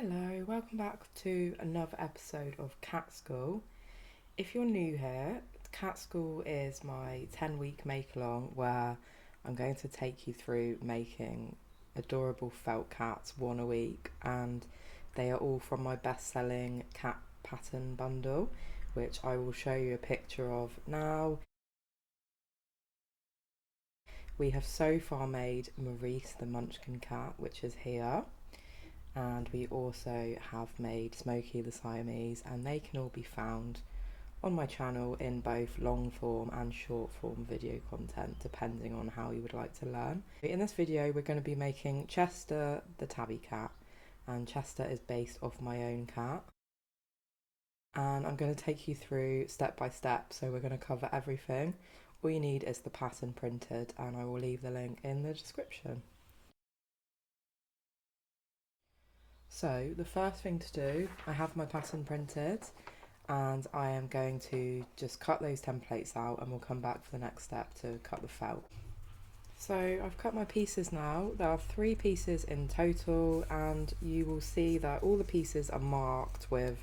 Hello, welcome back to another episode of Cat School. If you're new here, Cat School is my 10-week make-along where I'm going to take you through making adorable felt cats one a week, and they are all from my best-selling cat pattern bundle, which I will show you a picture of now. We have so far made Maurice the Munchkin cat, which is here. And we also have made Smokey the Siamese, and they can all be found on my channel in both long form and short form video content depending on how you would like to learn. In this video we're going to be making Chester the tabby cat, and Chester is based off my own cat, and I'm going to take you through step by step, so we're going to cover everything. All you need is the pattern printed, and I will leave the link in the description. So the first thing to do, I have my pattern printed and I am going to just cut those templates out, and we'll come back for the next step to cut the felt. So I've cut my pieces now. There are 3 pieces in total, and you will see that all the pieces are marked with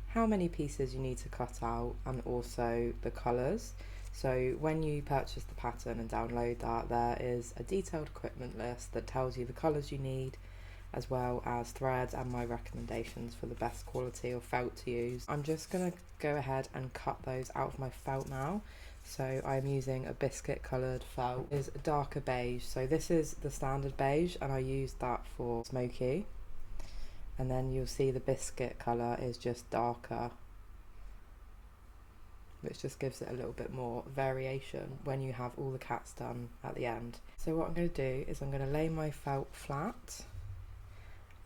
how many pieces you need to cut out and also the colours. So when you purchase the pattern and download that, there is a detailed equipment list that tells you the colours you need, as well as threads and my recommendations for the best quality of felt to use. I'm just going to go ahead and cut those out of my felt now. So I'm using a biscuit coloured felt. It's a darker beige, so this is the standard beige and I used that for Smokey. And then you'll see the biscuit colour is just darker, which just gives it a little bit more variation when you have all the cats done at the end. So what I'm going to do is I'm going to lay my felt flat,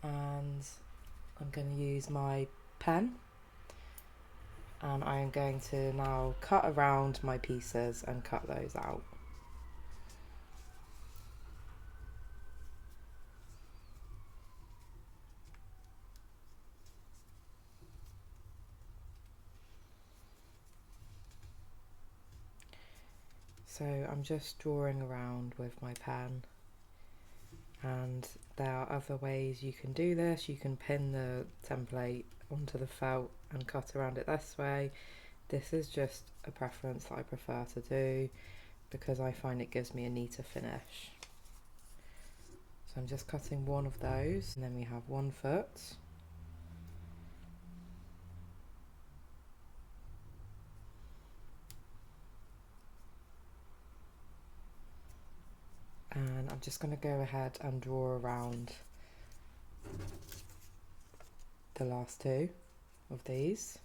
and I'm going to use my pen, and I am going to now cut around my pieces and cut those out. So I'm just drawing around with my pen, and there are other ways you can do this. You can pin the template onto the felt and cut around it this way. This is just a preference that I prefer to do because I find it gives me a neater finish. So I'm just cutting one of those, and then we have one foot. And I'm just going to go ahead and draw around the last 2 of these.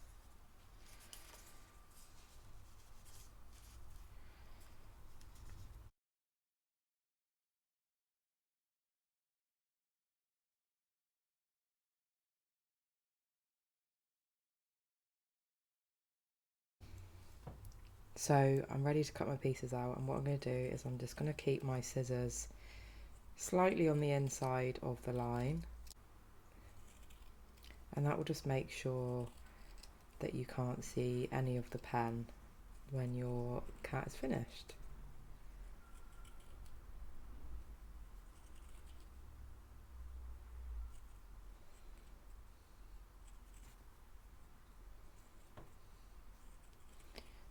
So I'm ready to cut my pieces out, and what I'm going to do is I'm just going to keep my scissors slightly on the inside of the line, and that will just make sure that you can't see any of the pen when your cat is finished.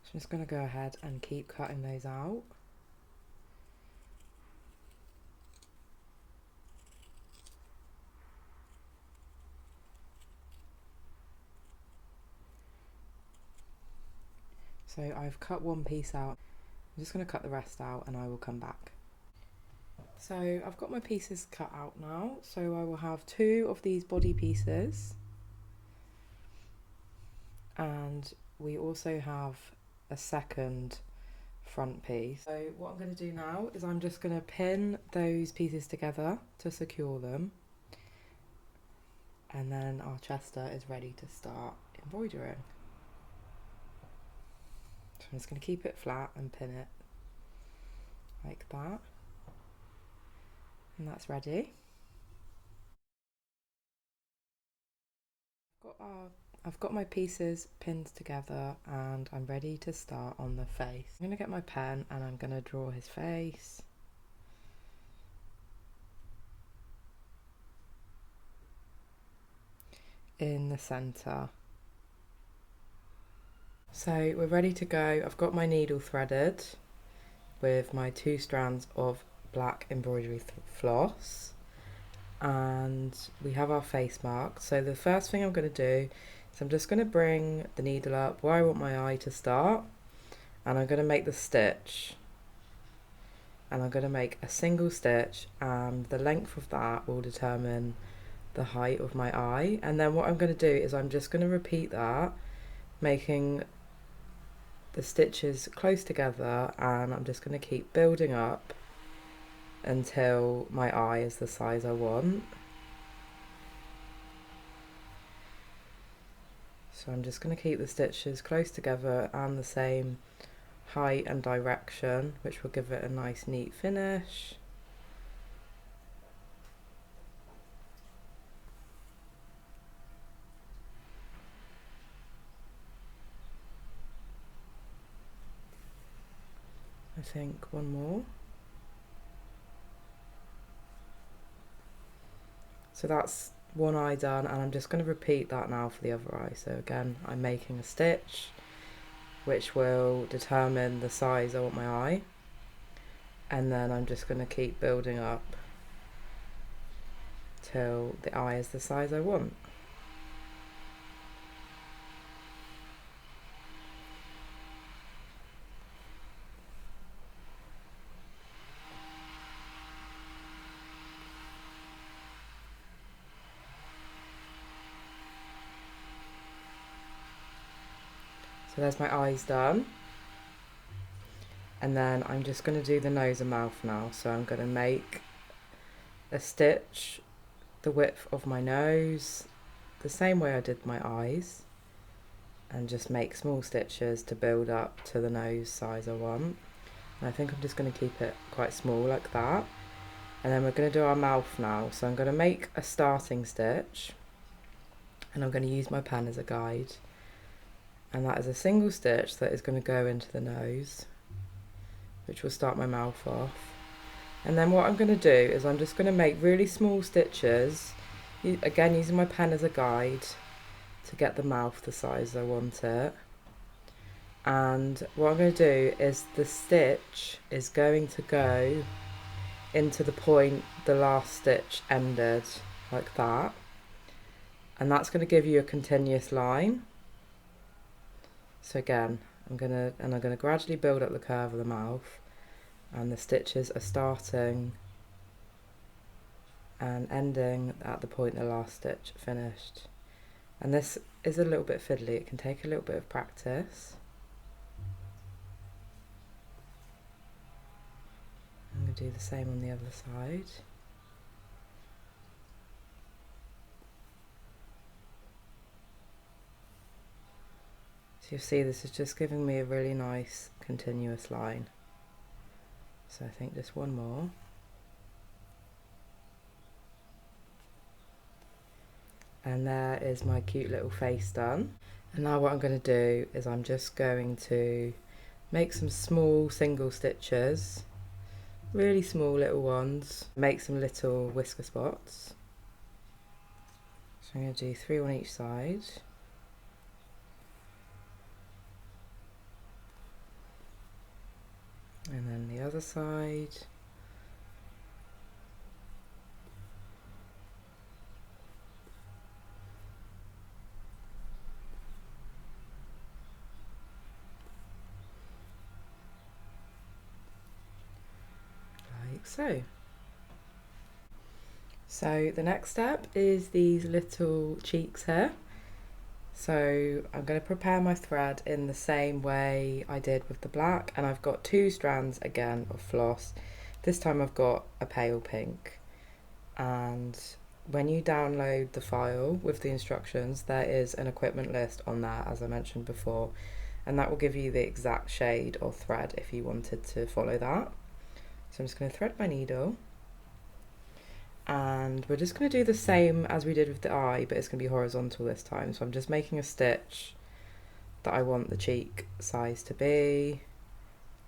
So I'm just going to go ahead and keep cutting those out. So I've cut one piece out. I'm just going to cut the rest out and I will come back. So I've got my pieces cut out now. So I will have 2 of these body pieces, and we also have a second front piece. So what I'm going to do now is I'm just going to pin those pieces together to secure them, and then our Chester is ready to start embroidering. So I'm just going to keep it flat and pin it like that, and that's ready. I've got my pieces pinned together and I'm ready to start on the face. I'm going to get my pen and I'm going to draw his face. in the centre. So we're ready to go. I've got my needle threaded with my 2 strands of black embroidery floss, and we have our face mark. So the first thing I'm going to do is I'm just going to bring the needle up where I want my eye to start, and I'm going to make the stitch, and I'm going to make a single stitch, and the length of that will determine the height of my eye. And then what I'm going to do is I'm just going to repeat that, making the stitches close together, and I'm just going to keep building up until my eye is the size I want. So I'm just going to keep the stitches close together and the same height and direction, which will give it a nice neat finish. I think one more. So that's one eye done, and I'm just going to repeat that now for the other eye. So again, I'm making a stitch which will determine the size I want my eye, and then I'm just going to keep building up till the eye is the size I want. So there's my eyes done, and then I'm just going to do the nose and mouth now. So I'm going to make a stitch the width of my nose the same way I did my eyes, and just make small stitches to build up to the nose size I want. And I think I'm just going to keep it quite small like that. And then we're going to do our mouth now. So I'm going to make a starting stitch, and I'm going to use my pen as a guide, and that is a single stitch that is going to go into the nose, which will start my mouth off. And then what I'm going to do is I'm just going to make really small stitches, again using my pen as a guide, to get the mouth the size I want it. And what I'm going to do is the stitch is going to go into the point the last stitch ended, like that, and that's going to give you a continuous line. So again, I'm going to gradually build up the curve of the mouth, and the stitches are starting and ending at the point the last stitch finished. And this is a little bit fiddly, it can take a little bit of practice. I'm going to do the same on the other side. So you'll see this is just giving me a really nice continuous line. So I think just one more. And there is my cute little face done. And now what I'm going to do is I'm just going to make some small single stitches, really small little ones, make some little whisker spots. So I'm going to do 3 on each side. And then the other side. Like so. So the next step is these little cheeks here. So I'm going to prepare my thread in the same way I did with the black, and I've got 2 strands again of floss. This time I've got a pale pink, and when you download the file with the instructions, there is an equipment list on there, as I mentioned before, and that will give you the exact shade of thread if you wanted to follow that. So I'm just going to thread my needle, and we're just going to do the same as we did with the eye, but it's going to be horizontal this time. So I'm just making a stitch that I want the cheek size to be,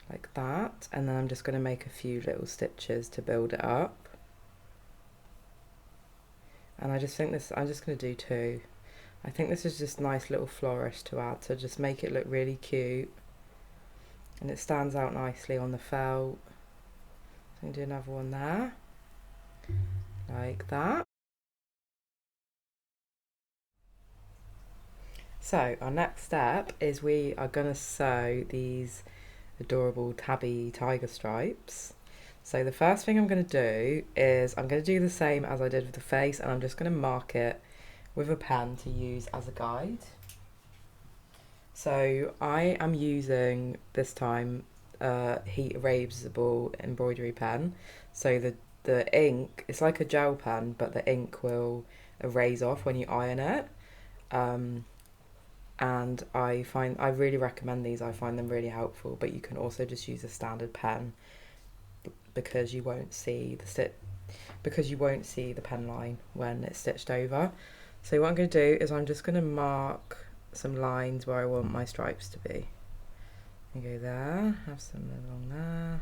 like that, and then I'm just going to make a few little stitches to build it up. And I just think this, I'm just going to do 2. I think this is just a nice little flourish to add to just make it look really cute, and it stands out nicely on the felt. So I'm going to do another one there, like that. So our next step is we are going to sew these adorable tabby tiger stripes. So the first thing I'm going to do is I'm going to do the same as I did with the face, and I'm just going to mark it with a pen to use as a guide. So I am using this time heat erasable embroidery pen. So the ink, it's like a gel pen, but the ink will erase off when you iron it. And I really recommend these. I find them really helpful, but you can also just use a standard pen because you won't see the pen line when it's stitched over. So what I'm going to do is I'm just going to mark some lines where I want my stripes to be. You go there, have some along there.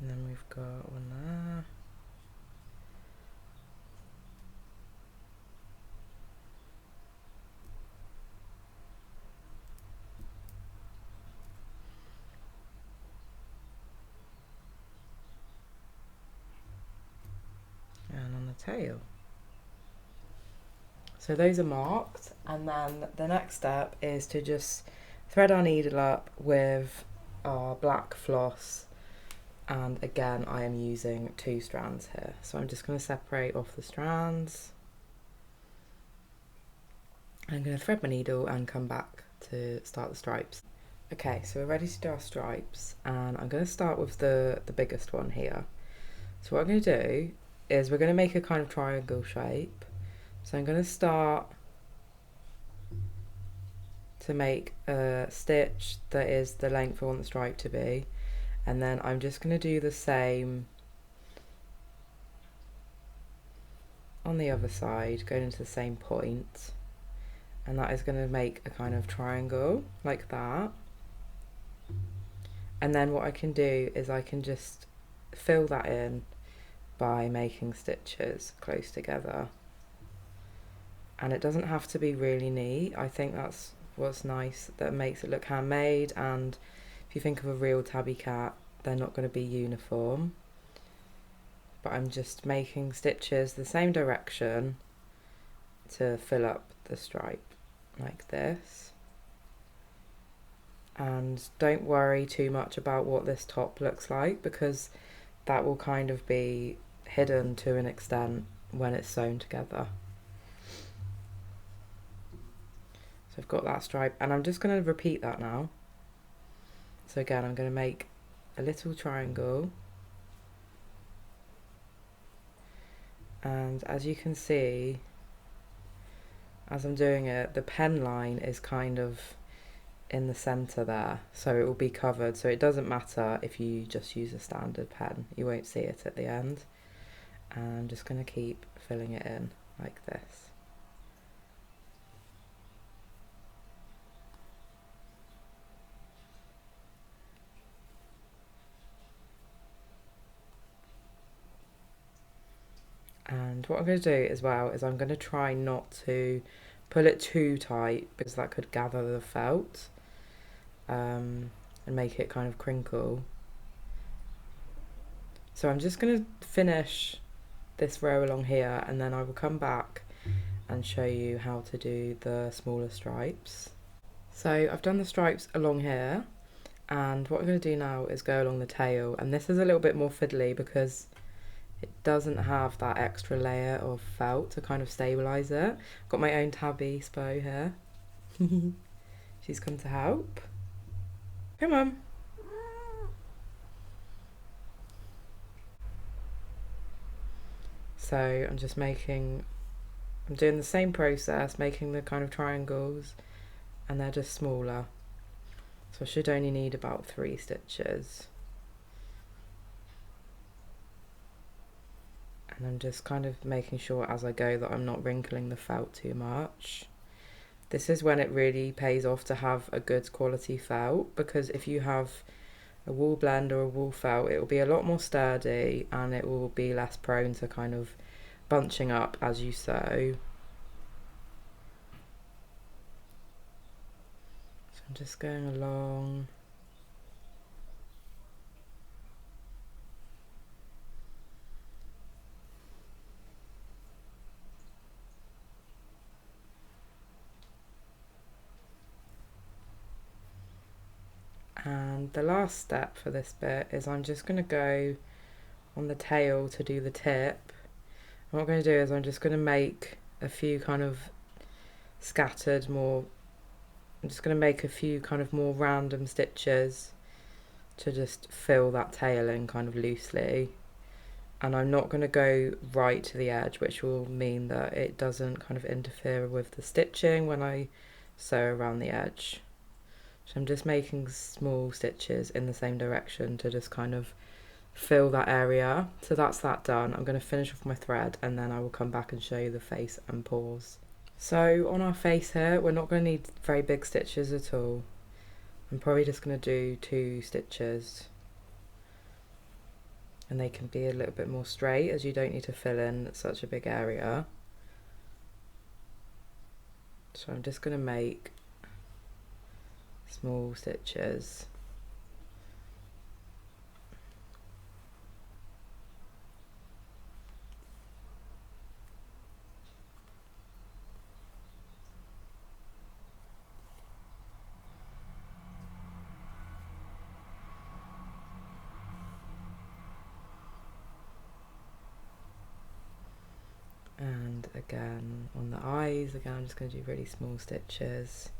And then we've got one there. And on the tail. So those are marked, and then the next step is to just thread our needle up with our black floss, and again I am using 2 strands here. So I'm just going to separate off the strands. I'm going to thread my needle and come back to start the stripes. Okay, so we're ready to do our stripes, and I'm going to start with the biggest one here. So what I'm going to do is we're going to make a kind of triangle shape. So I'm going to start to make a stitch that is the length I want the stripe to be, and then I'm just going to do the same on the other side, going into the same point, and that is going to make a kind of triangle like that. And then what I can do is I can just fill that in by making stitches close together. And it doesn't have to be really neat. I think that's what's nice, that makes it look handmade. And if you think of a real tabby cat, they're not going to be uniform. But I'm just making stitches the same direction to fill up the stripe like this. And don't worry too much about what this top looks like, because that will kind of be hidden to an extent when it's sewn together. So I've got that stripe, and I'm just going to repeat that now. So again, I'm going to make a little triangle, and as you can see, as I'm doing it, the pen line is kind of in the center there, so it will be covered, so it doesn't matter if you just use a standard pen, you won't see it at the end. And I'm just going to keep filling it in like this. And what I'm going to do as well is I'm going to try not to pull it too tight, because that could gather the felt and make it kind of crinkle. So I'm just going to finish this row along here, and then I will come back and show you how to do the smaller stripes. So I've done the stripes along here, and what I'm going to do now is go along the tail, and this is a little bit more fiddly because it doesn't have that extra layer of felt to kind of stabilise it. I've got my own Tabby Spo here. She's come to help. Come on. So I'm doing the same process, making the kind of triangles, and they're just smaller. So I should only need about 3 stitches. And I'm just kind of making sure as I go that I'm not wrinkling the felt too much. This is when it really pays off to have a good quality felt, because if you have a wool blend or a wool felt, it will be a lot more sturdy and it will be less prone to kind of bunching up as you sew. So I'm just going along. And the last step for this bit is I'm just going to go on the tail to do the tip. And what I'm going to do is I'm just going to make a few kind of scattered more, I'm just going to make a few kind of more random stitches to just fill that tail in kind of loosely. And I'm not going to go right to the edge, which will mean that it doesn't kind of interfere with the stitching when I sew around the edge. So I'm just making small stitches in the same direction to just kind of fill that area. So that's that done. I'm going to finish off my thread and then I will come back and show you the face and paws. So on our face here, we're not going to need very big stitches at all. I'm probably just going to do 2 stitches. And they can be a little bit more straight as you don't need to fill in such a big area. So I'm just going to make small stitches. And again on the eyes, again I'm just going to do really small stitches.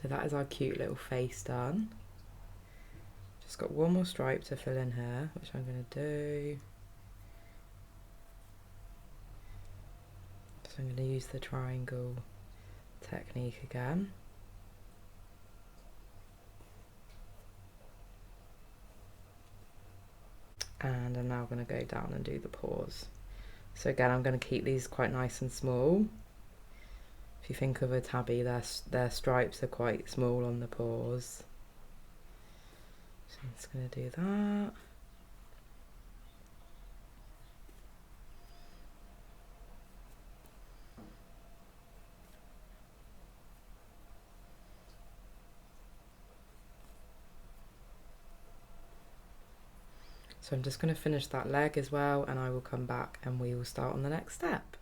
So that is our cute little face done. Just got one more stripe to fill in here, which I'm going to do. So I'm going to use the triangle technique again. And I'm now going to go down and do the paws. So again, I'm going to keep these quite nice and small. If you think of a tabby, their stripes are quite small on the paws. So I'm just going to do that. So I'm just going to finish that leg as well, and I will come back and we will start on the next step.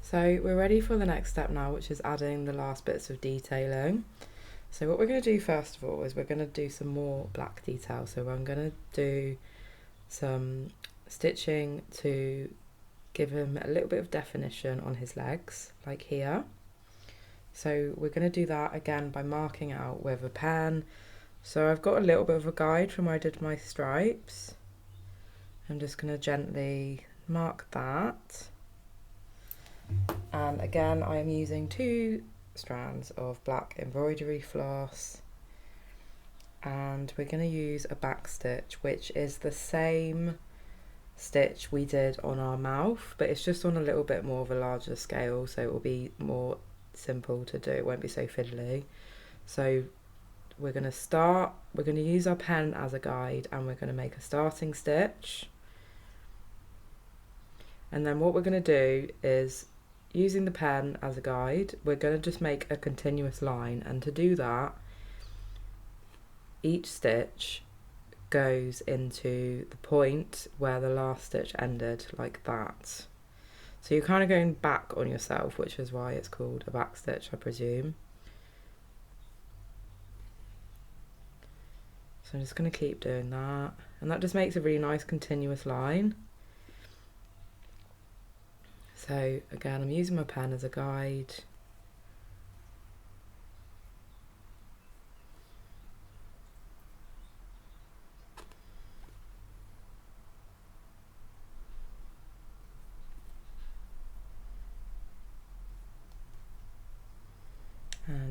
So we're ready for the next step now, which is adding the last bits of detailing. So what we're going to do first of all is we're going to do some more black detail. So I'm going to do some stitching to give him a little bit of definition on his legs, like here. So we're going to do that again by marking out with a pen. So I've got a little bit of a guide from where I did my stripes. I'm just going to gently mark that. And again, I am using 2 strands of black embroidery floss. And we're going to use a backstitch, which is the same stitch we did on our mouth, but it's just on a little bit more of a larger scale, so it will be more simple to do, it won't be so fiddly. So we're going to use our pen as a guide, and we're going to make a starting stitch. And then what we're going to do is, using the pen as a guide, we're going to just make a continuous line, and to do that, each stitch goes into the point where the last stitch ended, like that. So you're kind of going back on yourself, which is why it's called a backstitch, I presume. So I'm just going to keep doing that, and that just makes a really nice continuous line. So again, I'm using my pen as a guide.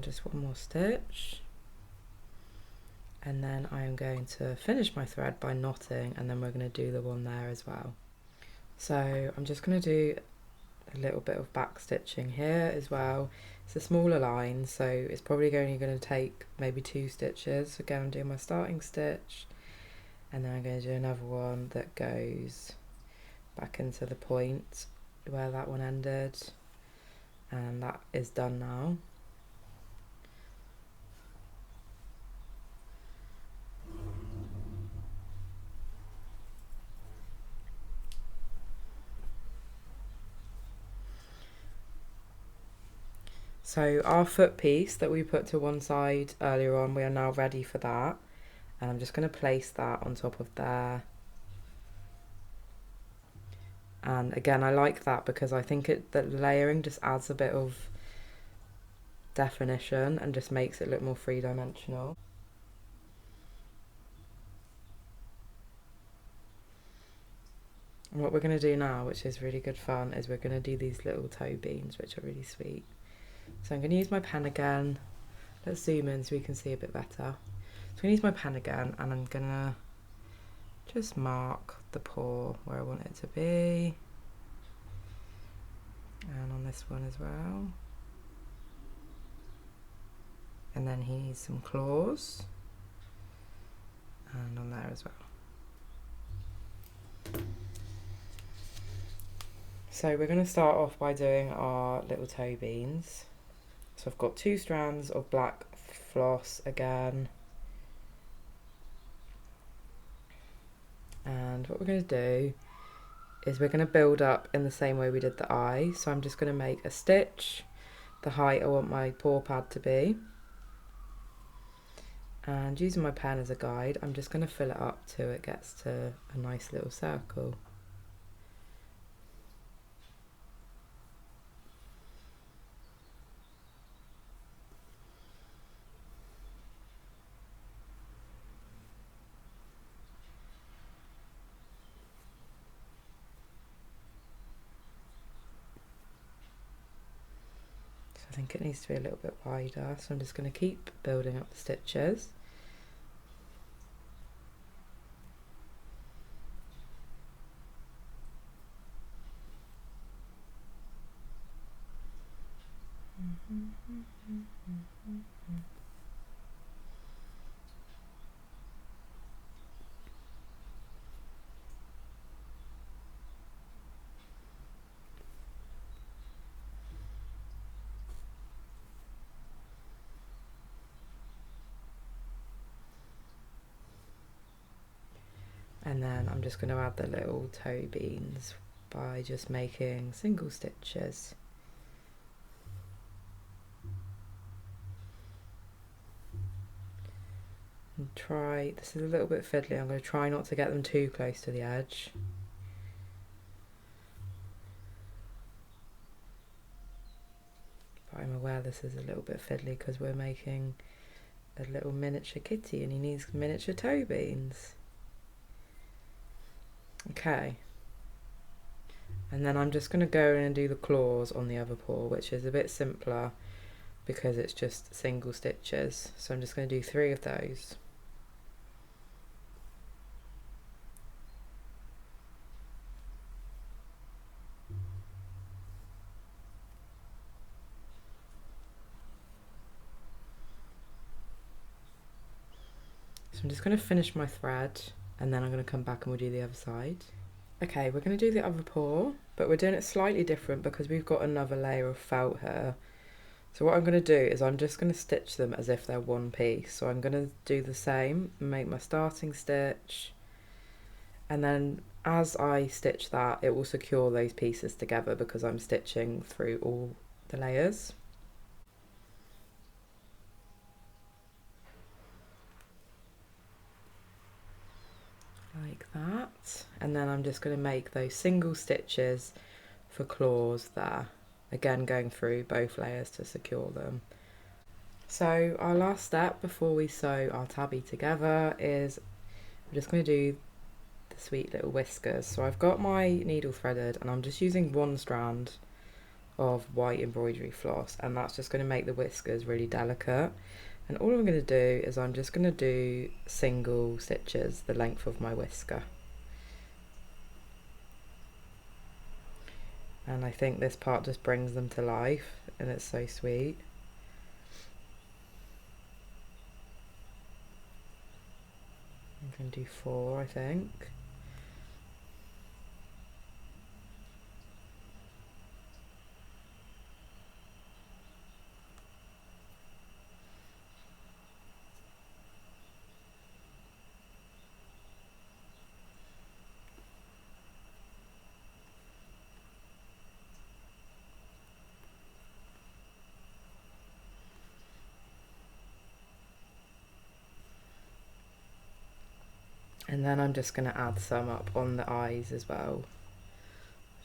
just one more stitch, and then I am going to finish my thread by knotting, and then we're going to do the one there as well. So I'm just going to do a little bit of back stitching here as well. It's a smaller line, so it's probably only going to take maybe 2 stitches. Again, I'm doing my starting stitch, and then I'm going to do another one that goes back into the point where that one ended, and that is done now. So our foot piece that we put to one side earlier on, we are now ready for that, and I'm just going to place that on top of there. And again, I like that because I think the layering just adds a bit of definition and just makes it look more three-dimensional. And what we're going to do now, which is really good fun, is we're going to do these little toe beans, which are really sweet. So I'm going to use my pen again. Let's zoom in so we can see a bit better. So I'm going to use my pen again, and I'm going to just mark the paw where I want it to be, and on this one as well. And then he needs some claws, and on there as well. So we're going to start off by doing our little toe beans. So I've got 2 strands of black floss again. And what we're going to do is we're going to build up in the same way we did the eye. So I'm just going to make a stitch the height I want my paw pad to be. And using my pen as a guide, I'm just going to fill it up till it gets to a nice little circle. I think it needs to be a little bit wider, so I'm just going to keep building up the stitches. And then I'm just going to add the little toe beans by just making single stitches. And this is a little bit fiddly, I'm going to try not to get them too close to the edge. But I'm aware this is a little bit fiddly because we're making a little miniature kitty and he needs miniature toe beans. Okay, and then I'm just going to go in and do the claws on the other paw, which is a bit simpler because it's just single stitches. So I'm just going to do 3 of those. So I'm just going to finish my thread, and then I'm going to come back and we'll do the other side. Okay, we're going to do the other paw, but we're doing it slightly different because we've got another layer of felt here. So what I'm going to do is I'm just going to stitch them as if they're one piece. So I'm going to do the same, make my starting stitch, and then as I stitch that, it will secure those pieces together because I'm stitching through all the layers. Like that, and then I'm just going to make those single stitches for claws there, again going through both layers to secure them. So our last step before we sew our tabby together is I'm just going to do sweet little whiskers. So I've got my needle threaded and I'm just using 1 strand of white embroidery floss, and that's just going to make the whiskers really delicate. And all I'm going to do is I'm just going to do single stitches the length of my whisker. And I think this part just brings them to life, and it's so sweet. I'm going to do 4, I think. And then I'm just going to add some up on the eyes as well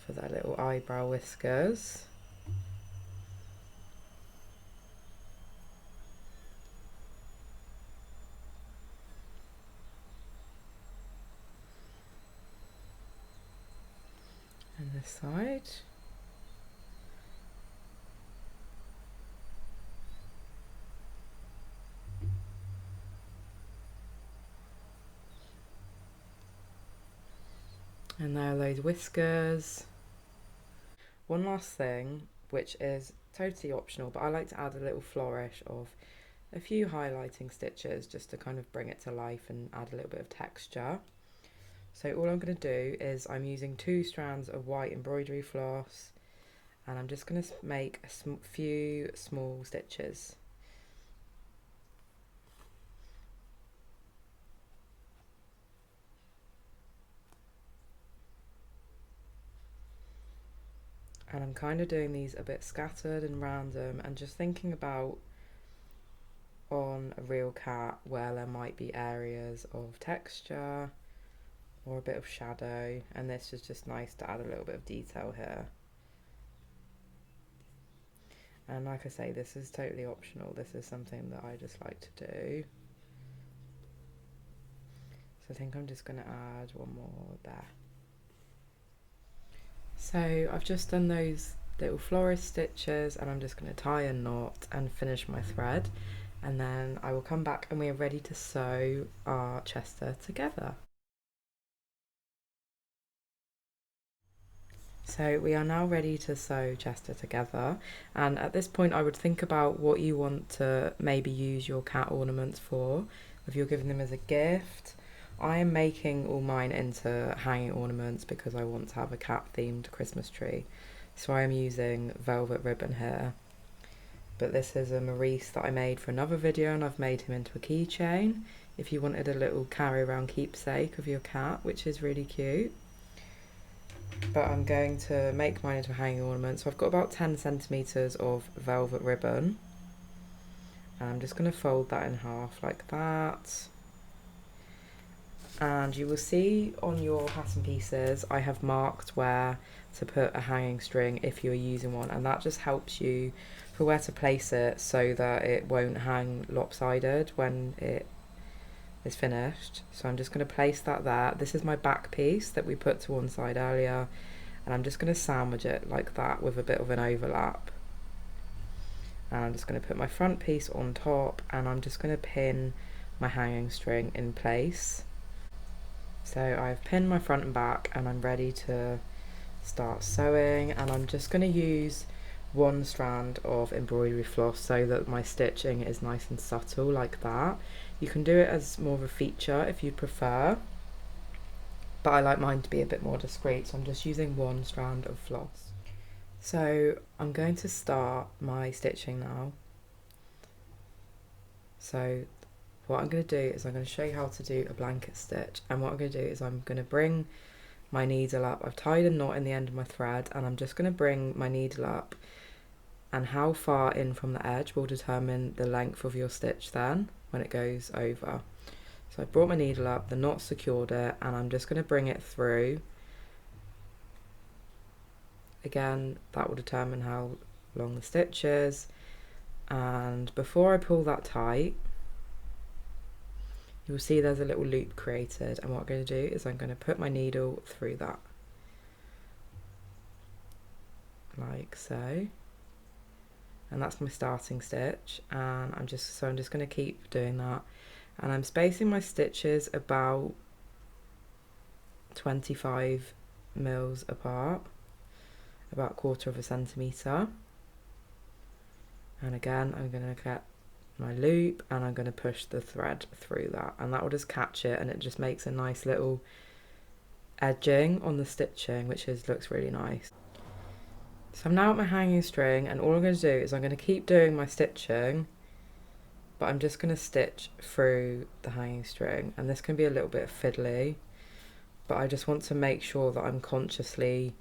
for their little eyebrow whiskers. And this side. And there are those whiskers. One last thing, which is totally optional, but I like to add a little flourish of a few highlighting stitches just to kind of bring it to life and add a little bit of texture. So all I'm going to do is I'm using 2 strands of white embroidery floss, and I'm just going to make a few small stitches. And I'm kind of doing these a bit scattered and random, and just thinking about on a real cat where there might be areas of texture or a bit of shadow, and this is just nice to add a little bit of detail here. And like I say, this is totally optional. This is something that I just like to do. So I think I'm just going to add one more there. So I've just done those little florist stitches, and I'm just going to tie a knot and finish my thread, and then I will come back and we are ready to sew our Chester together. So we are now ready to sew Chester together, and at this point I would think about what you want to maybe use your cat ornaments for. If you're giving them as a gift, I am making all mine into hanging ornaments because I want to have a cat themed Christmas tree. So I am using velvet ribbon here. But this is a Maurice that I made for another video, and I've made him into a keychain if you wanted a little carry around keepsake of your cat, which is really cute. But I'm going to make mine into a hanging ornament. So I've got about 10 centimetres of velvet ribbon, and I'm just going to fold that in half like that. And you will see on your pattern pieces I have marked where to put a hanging string if you're using one, and that just helps you for where to place it so that it won't hang lopsided when it is finished. So I'm just going to place that there. This is my back piece that we put to one side earlier, and I'm just going to sandwich it like that with a bit of an overlap. And I'm just going to put my front piece on top, and I'm just going to pin my hanging string in place. So I've pinned my front and back, and I'm ready to start sewing, and I'm just going to use 1 strand of embroidery floss so that my stitching is nice and subtle like that. You can do it as more of a feature if you prefer, but I like mine to be a bit more discreet, so I'm just using 1 strand of floss. So I'm going to start my stitching now. So what I'm going to do is I'm going to show you how to do a blanket stitch, and what I'm going to do is I'm going to bring my needle up. I've tied a knot in the end of my thread, and I'm just going to bring my needle up, and how far in from the edge will determine the length of your stitch then when it goes over. So I brought my needle up, the knot secured it, and I'm just going to bring it through. Again, that will determine how long the stitch is, and before I pull that tight, you'll see there's a little loop created, and what I'm going to do is I'm going to put my needle through that. like so. And that's my starting stitch, and I'm just going to keep doing that, and I'm spacing my stitches about 25 mils apart, about 1/4 of a centimetre. And again, I'm going to get my loop and I'm going to push the thread through that, and that will just catch it, and it just makes a nice little edging on the stitching, which looks really nice. So I'm now at my hanging string, and all I'm going to do is I'm going to keep doing my stitching, but I'm just going to stitch through the hanging string, and this can be a little bit fiddly, but I just want to make sure that I'm consciously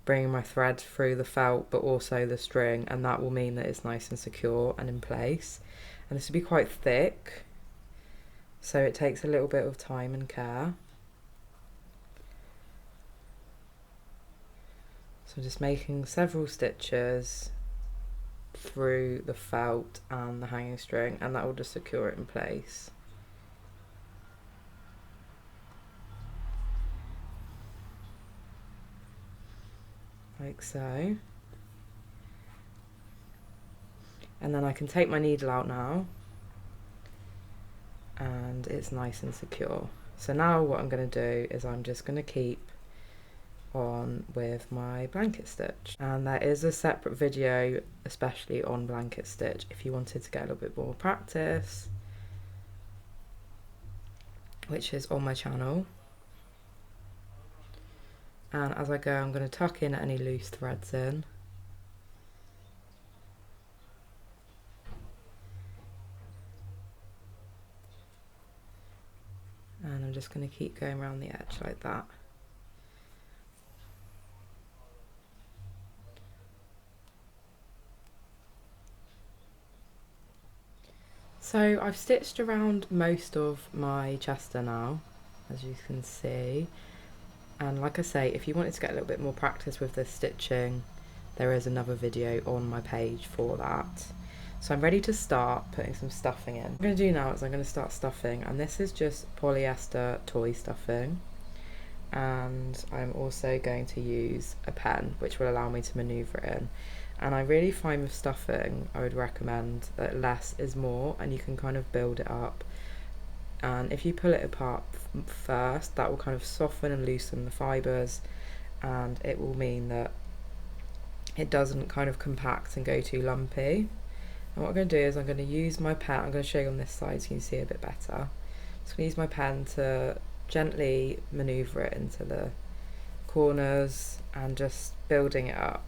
bringing my thread through the felt but also the string, and that will mean that it's nice and secure and in place. And this will be quite thick, so it takes a little bit of time and care. So just making several stitches through the felt and the hanging string, and that will just secure it in place. Like so. And then I can take my needle out now, and it's nice and secure. So now what I'm going to do is I'm just going to keep on with my blanket stitch, and there is a separate video especially on blanket stitch if you wanted to get a little bit more practice, which is on my channel. And as I go, I'm going to tuck in any loose threads in, and I'm just going to keep going around the edge like that. So I've stitched around most of my Chester now, as you can see, and like I say, if you wanted to get a little bit more practice with this stitching, there is another video on my page for that. So I'm ready to start putting some stuffing in. What I'm going to do now is I'm going to start stuffing, and this is just polyester toy stuffing, and I'm also going to use a pen which will allow me to manoeuvre it in. And I really find with stuffing, I would recommend that less is more, and you can kind of build it up. And if you pull it apart first, that will kind of soften and loosen the fibres, and it will mean that it doesn't kind of compact and go too lumpy. And what I'm going to do is I'm going to use my pen. I'm going to show you on this side so you can see a bit better. I'm just going to use my pen to gently manoeuvre it into the corners and just building it up.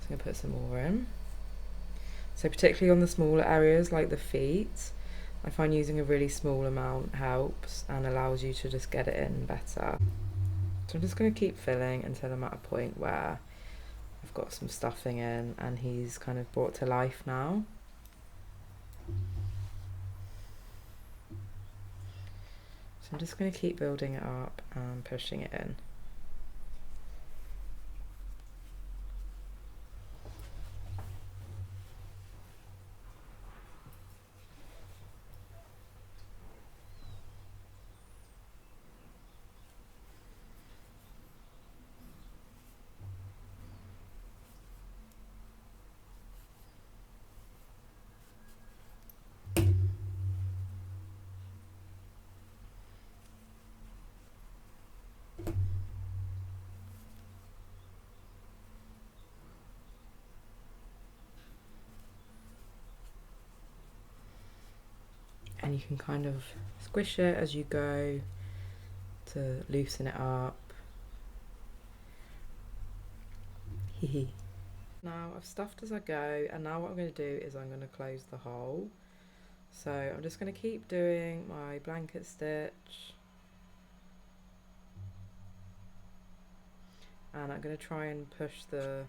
I'm going to put some more in. So particularly on the smaller areas like the feet, I find using a really small amount helps and allows you to just get it in better. So I'm just going to keep filling until I'm at a point where I've got some stuffing in and he's kind of brought to life now. So I'm just going to keep building it up and pushing it in. And you can kind of squish it as you go to loosen it up. Now I've stuffed as I go, and now what I'm going to do is I'm going to close the hole. So I'm just going to keep doing my blanket stitch, and I'm going to try and push the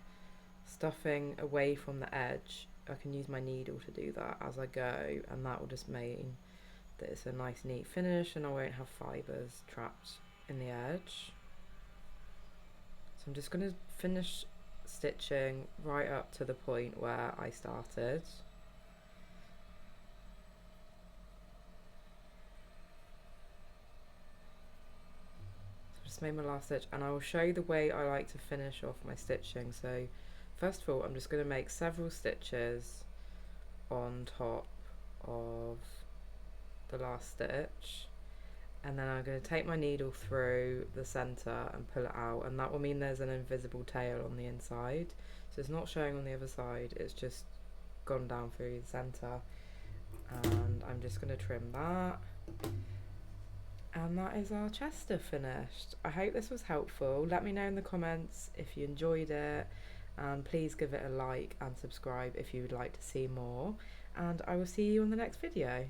stuffing away from the edge. I can use my needle to do that as I go, and that will just mean that it's a nice neat finish and I won't have fibres trapped in the edge. So I'm just going to finish stitching right up to the point where I started. So I just made my last stitch, and I will show you the way I like to finish off my stitching. So first of all I'm just going to make several stitches on top of the last stitch, and then I'm going to take my needle through the centre and pull it out, and that will mean there's an invisible tail on the inside, so it's not showing on the other side, it's just gone down through the centre. And I'm just going to trim that, and that is our Chester finished. I hope this was helpful. Let me know in the comments if you enjoyed it, and please give it a like and subscribe if you would like to see more, and I will see you on the next video.